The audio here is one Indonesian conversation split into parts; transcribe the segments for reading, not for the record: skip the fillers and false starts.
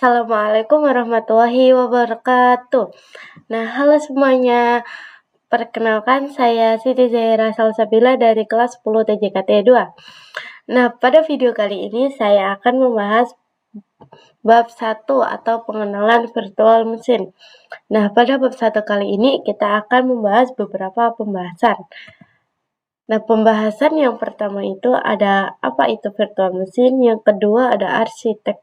Assalamualaikum warahmatullahi wabarakatuh. Nah, halo semuanya. Perkenalkan, saya Siti Zaira Salsabila dari kelas 10 TJKT 2. Nah, pada video kali ini saya akan membahas bab 1 atau pengenalan virtual mesin. Nah, pada bab 1 kali ini kita akan membahas beberapa pembahasan. Nah, pembahasan yang pertama itu ada apa itu virtual mesin, yang kedua ada arsitektur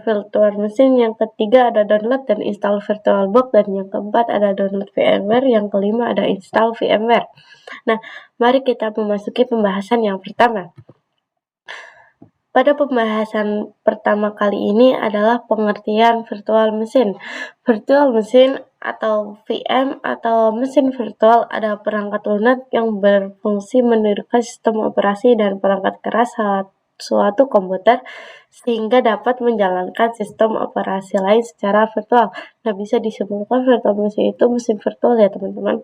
virtual mesin, yang ketiga ada download dan install VirtualBox, dan yang keempat ada download VMware, yang kelima ada install VMware. Nah, mari kita memasuki pembahasan yang pertama. Pada pembahasan pertama kali ini adalah pengertian virtual mesin. Virtual mesin atau VM atau mesin virtual adalah perangkat lunak yang berfungsi menirukan sistem operasi dan perangkat keras suatu komputer sehingga dapat menjalankan sistem operasi lain secara virtual. Nah, bisa disimpulkan virtual mesin itu mesin virtual ya teman-teman.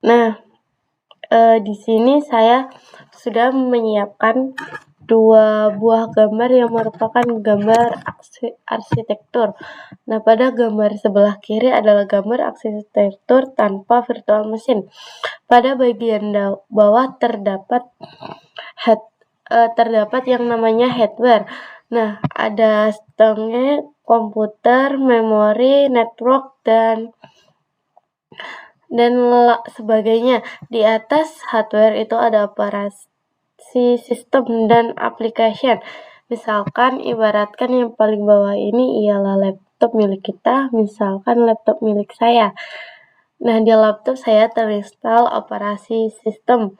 Nah, di sini saya sudah menyiapkan dua buah gambar yang merupakan gambar arsitektur. Nah, pada gambar sebelah kiri adalah gambar arsitektur tanpa virtual mesin. Pada bagian bawah terdapat yang namanya hardware. Nah, ada stringnya komputer, memori, network, dan sebagainya. Di atas hardware itu ada operasi sistem dan application. Misalkan ibaratkan yang paling bawah ini ialah laptop milik kita, misalkan laptop milik saya. Nah, di laptop saya terinstall operasi sistem,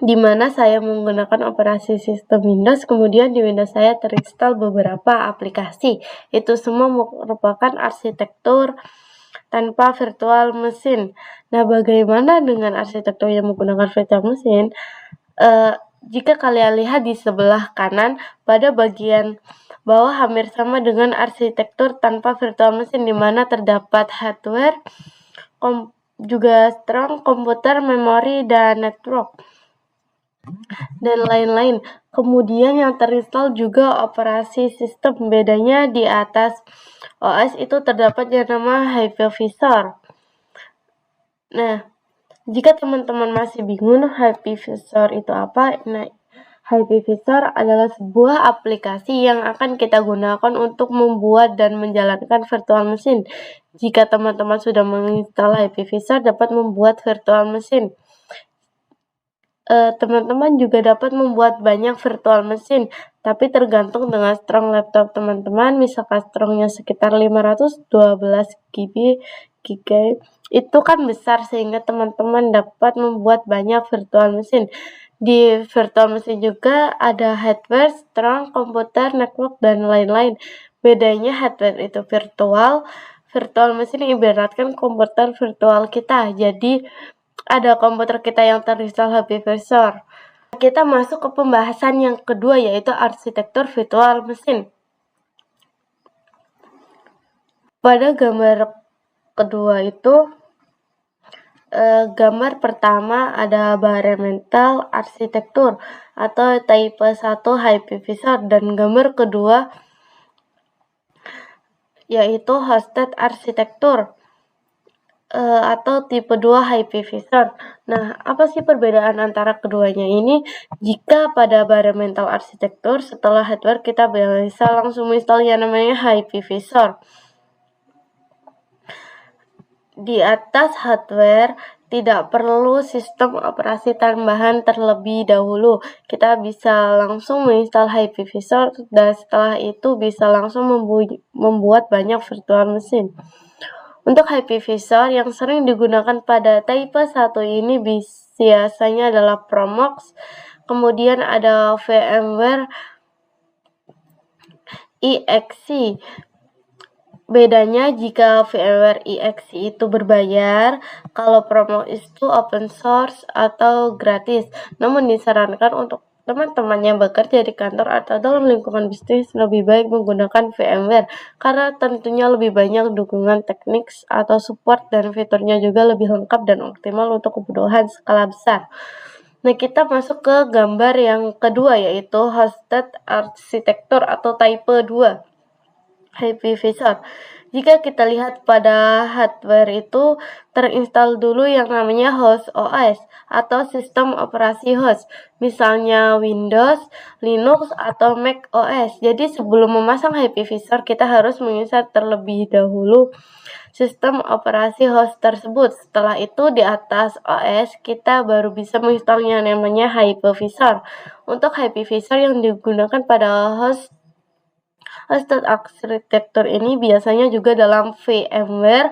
di mana saya menggunakan operasi sistem Windows, kemudian di Windows saya terinstall beberapa aplikasi. Itu semua merupakan arsitektur tanpa virtual mesin. Nah, bagaimana dengan arsitektur yang menggunakan virtual mesin? Jika kalian lihat di sebelah kanan, pada bagian bawah hampir sama dengan arsitektur tanpa virtual mesin, di mana terdapat hardware, juga string, komputer, memori, dan network, dan lain-lain. Kemudian yang terinstall juga operasi sistem. Bedanya di atas OS itu terdapat yang nama hypervisor. Nah, jika teman-teman masih bingung hypervisor itu apa, nah, hypervisor adalah sebuah aplikasi yang akan kita gunakan untuk membuat dan menjalankan virtual mesin. Jika teman-teman sudah menginstal hypervisor, dapat membuat virtual mesin. Teman-teman juga dapat membuat banyak virtual mesin, tapi tergantung dengan strong laptop teman-teman. Misalkan strongnya sekitar 512 GB, itu kan besar sehingga teman-teman dapat membuat banyak virtual mesin. Di virtual mesin juga ada hardware, strong, komputer, network, dan lain-lain. Bedanya hardware itu virtual mesin ibaratkan komputer virtual kita. Jadi ada komputer kita yang terinstall hypervisor. Kita masuk ke pembahasan yang kedua, yaitu arsitektur virtual mesin. Pada gambar kedua itu, gambar pertama ada environmental arsitektur atau tipe 1 hypervisor, dan gambar kedua yaitu hosted arsitektur atau tipe 2 hypervisor. Nah, apa sih perbedaan antara keduanya ini? Jika pada environmental arsitektur, setelah hardware kita bisa langsung install yang namanya hypervisor. Di atas hardware tidak perlu sistem operasi tambahan terlebih dahulu. Kita bisa langsung menginstal hypervisor, dan setelah itu bisa langsung membuat banyak virtual mesin. Untuk hypervisor yang sering digunakan pada tipe 1 ini biasanya adalah Promox, kemudian ada VMware EXE. Bedanya jika VMware EXE itu berbayar, kalau Promox itu open source atau gratis. Namun disarankan untuk teman-teman yang bekerja di kantor atau dalam lingkungan bisnis lebih baik menggunakan VMware karena tentunya lebih banyak dukungan teknik atau support, dan fiturnya juga lebih lengkap dan optimal untuk kebutuhan skala besar. Nah, kita masuk ke gambar yang kedua, yaitu hosted architecture atau type 2 hypervisor. Jika kita lihat pada hardware itu terinstall dulu yang namanya host OS atau sistem operasi host, misalnya Windows, Linux, atau Mac OS. Jadi sebelum memasang hypervisor kita harus menginstal terlebih dahulu sistem operasi host tersebut. Setelah itu di atas OS kita baru bisa menginstal yang namanya hypervisor. Untuk hypervisor yang digunakan pada hosted architecture ini biasanya juga dalam VMware,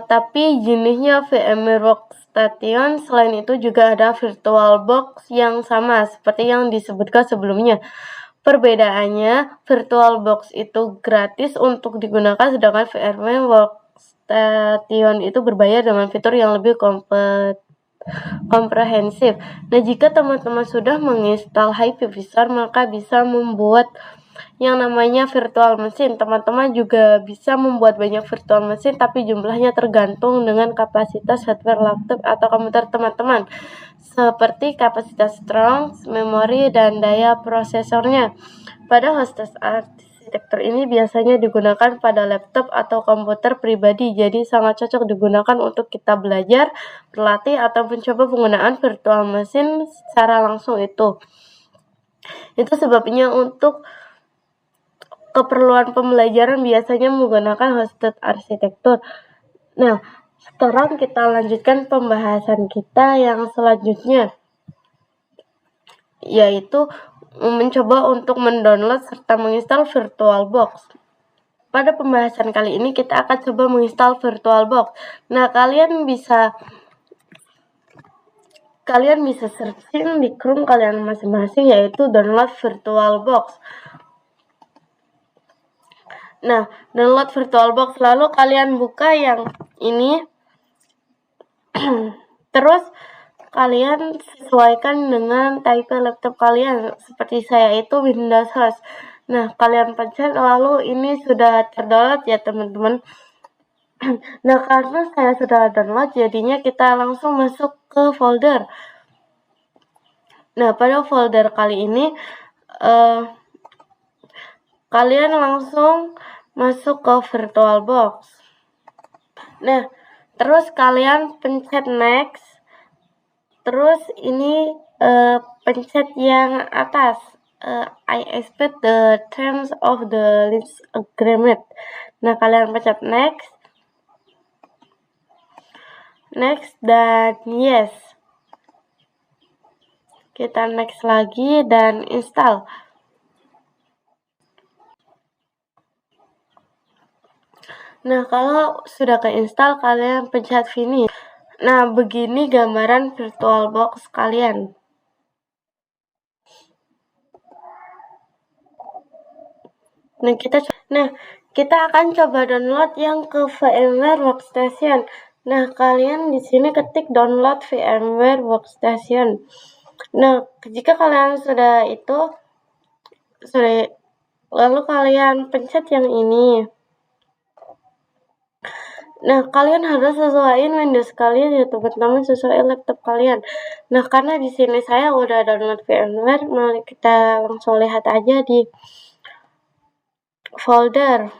tapi jenisnya VMware Workstation. Selain itu juga ada VirtualBox yang sama seperti yang disebutkan sebelumnya. Perbedaannya, VirtualBox itu gratis untuk digunakan, sedangkan VMware Workstation itu berbayar dengan fitur yang lebih komprehensif. Nah, jika teman-teman sudah menginstal hypervisor, maka bisa membuat yang namanya virtual machine. Teman-teman juga bisa membuat banyak virtual machine, tapi jumlahnya tergantung dengan kapasitas hardware laptop atau komputer teman-teman, seperti kapasitas RAM, memori, dan daya prosesornya. Pada hosted architecture ini biasanya digunakan pada laptop atau komputer pribadi, jadi sangat cocok digunakan untuk kita belajar, berlatih, atau mencoba penggunaan virtual machine secara langsung. Itu sebabnya untuk keperluan pembelajaran biasanya menggunakan hosted architecture. Nah, sekarang kita lanjutkan pembahasan kita yang selanjutnya, yaitu mencoba untuk mendownload serta menginstal VirtualBox. Pada pembahasan kali ini kita akan coba menginstal VirtualBox. Nah, kalian bisa searching di Chrome kalian masing-masing, yaitu download VirtualBox. Nah, download VirtualBox, lalu kalian buka yang ini. Terus kalian sesuaikan dengan type laptop kalian. Seperti saya itu Windows Host. Nah, kalian pencet, lalu ini sudah terdownload ya teman-teman. Nah, karena saya sudah download, jadinya kita langsung masuk ke folder. Nah, pada folder kali ini kalian langsung masuk ke VirtualBox. Nah, terus kalian pencet next. Terus ini pencet yang atas, I expect the terms of the lease agreement. Nah, kalian pencet next, dan yes. Kita next lagi dan install. Nah, kalau sudah keinstall, kalian pencet finish. Nah, begini gambaran VirtualBox kalian. Nah, kita akan coba download yang ke VMware Workstation. Nah, kalian di sini ketik download VMware Workstation. Nah, jika kalian sudah lalu kalian pencet yang ini. Nah, kalian harus sesuaiin Windows kalian ya teman-teman, sesuai laptop kalian. Nah, karena di sini saya udah download VMware, mari kita langsung lihat aja di folder.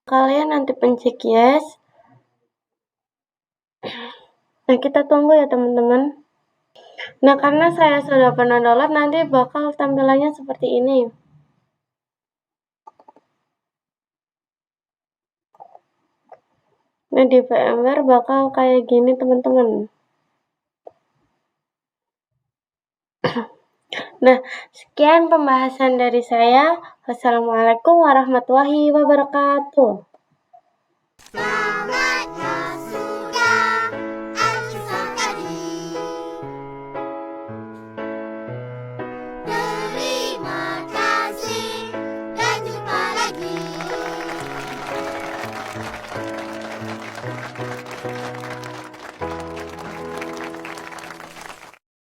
Kalian nanti pencet yes. Nah, kita tunggu ya teman-teman. Nah, karena saya sudah pernah download, nanti bakal tampilannya seperti ini. Nah, di VMware bakal kayak gini teman-teman. Nah, sekian pembahasan dari saya. Wassalamualaikum warahmatullahi wabarakatuh.